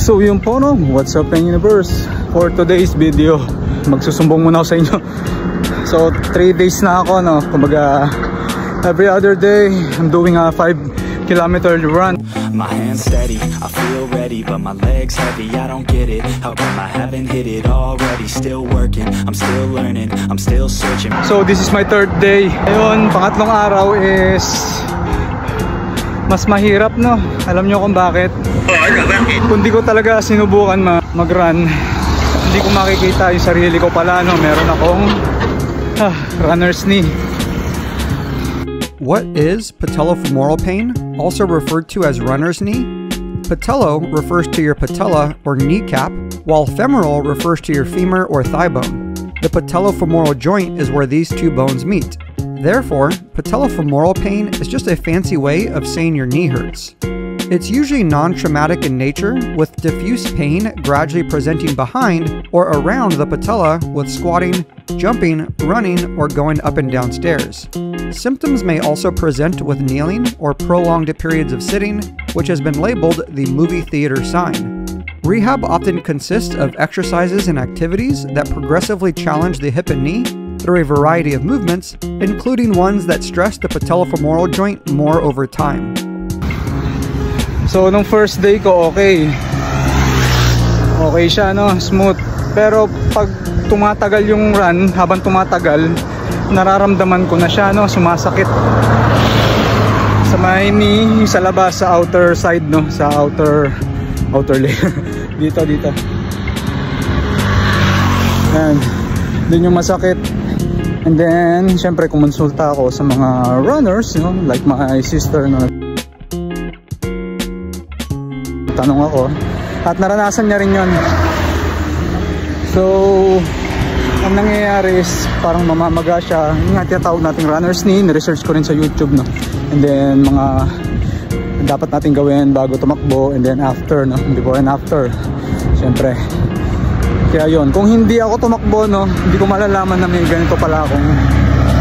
So yun po, no, what's up in universe. For today's video, magsusumbong muna ako sa inyo. So 3 days na ako, no, kumbaga every other day I'm doing a 5-kilometer run. My hands steady, I feel ready, but my legs heavy, I don't get it. How come I haven't hit it already? Still working, I'm still learning, I'm still searching. So this is my 3rd day. Ngayon, pangatlong araw is mas mahirap, no? Alam nyo kung bakit? Kung di ko talaga sinubukan mag-run, hindi ko makikita yung sarili ko pala, no? Meron akong runner's knee. What is patellofemoral pain, also referred to as runner's knee? Patello refers to your patella or kneecap, while femoral refers to your femur or thigh bone. The patellofemoral joint is where these two bones meet. Therefore, patellofemoral pain is just a fancy way of saying your knee hurts. It's usually non-traumatic in nature, with diffuse pain gradually presenting behind or around the patella with squatting, jumping, running, or going up and down stairs. Symptoms may also present with kneeling or prolonged periods of sitting, which has been labeled the movie theater sign. Rehab often consists of exercises and activities that progressively challenge the hip and knee through a variety of movements, including ones that stress the patellofemoral joint more over time. So nung first day ko, okay siya, no, smooth. Pero pag tumatagal yung run, habang tumatagal, nararamdaman ko na siya, no, sumasakit sa may knee, sa labas, sa outer side, no, sa outer layer. dito yan, dun yung masakit. And then syempre kumonsulta ako sa mga runners, you know, like my sister, no, tanong ako at naranasan niya rin yun. So ang nangyayari is parang mamamaga siya, yung nga tinatawag nating runner's knee. Ni-research ko rin sa YouTube, no, and then mga dapat natin gawin bago tumakbo, and then after, no, before and after, syempre. Kaya yun, kung hindi ako tumakbo, no, hindi ko malalaman na may ganito pala akong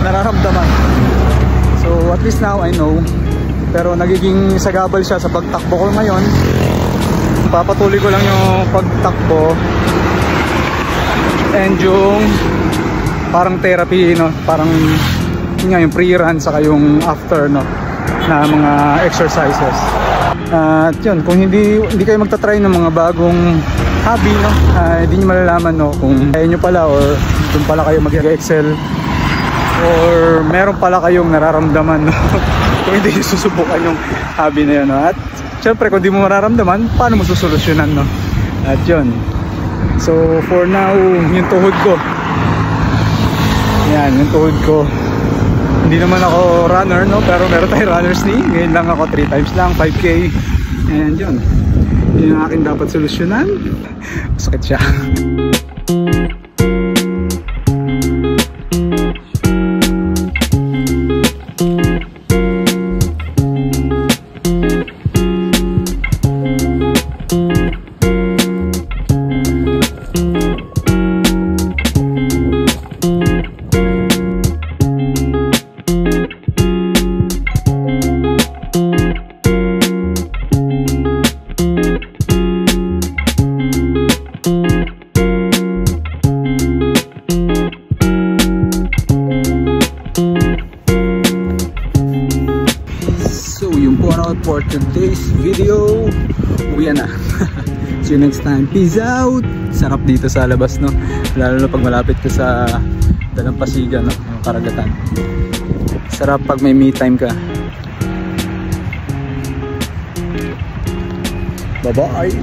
nararamdaman. So at least now I know. Pero nagiging sagabal siya sa pagtakbo ko ngayon. Papatuloy ko lang yung pagtakbo and yung parang therapy, no, parang yun nga, yung pre-run saka yung after, no, na mga exercises. At yun, kung hindi kayo magta-try ng mga bagong hobby, no, hindi nyo malalaman, no, kung kaya nyo pala or kung pala kayo mag-excel or meron pala kayong nararamdaman, no, kung hindi nyo susubukan yung hobby na yun, no. At syempre kung di mo mararamdaman, paano mo susolusyonan, no? At yun, so for now, yung tuhod ko, yan, yung tuhod ko, hindi naman ako runner, no, pero meron tayong runner's knee. Ngayon lang ako 3 times lang, 5K, and yun yung aking dapat solusyonan. Masakit siya. For today's video, uwi na. See you next time. Peace out. Sarap dito sa labas, no, lalo na pag malapit ka sa Dalampasigan, no, yung karagatan. Sarap pag may me time ka. Bye bye.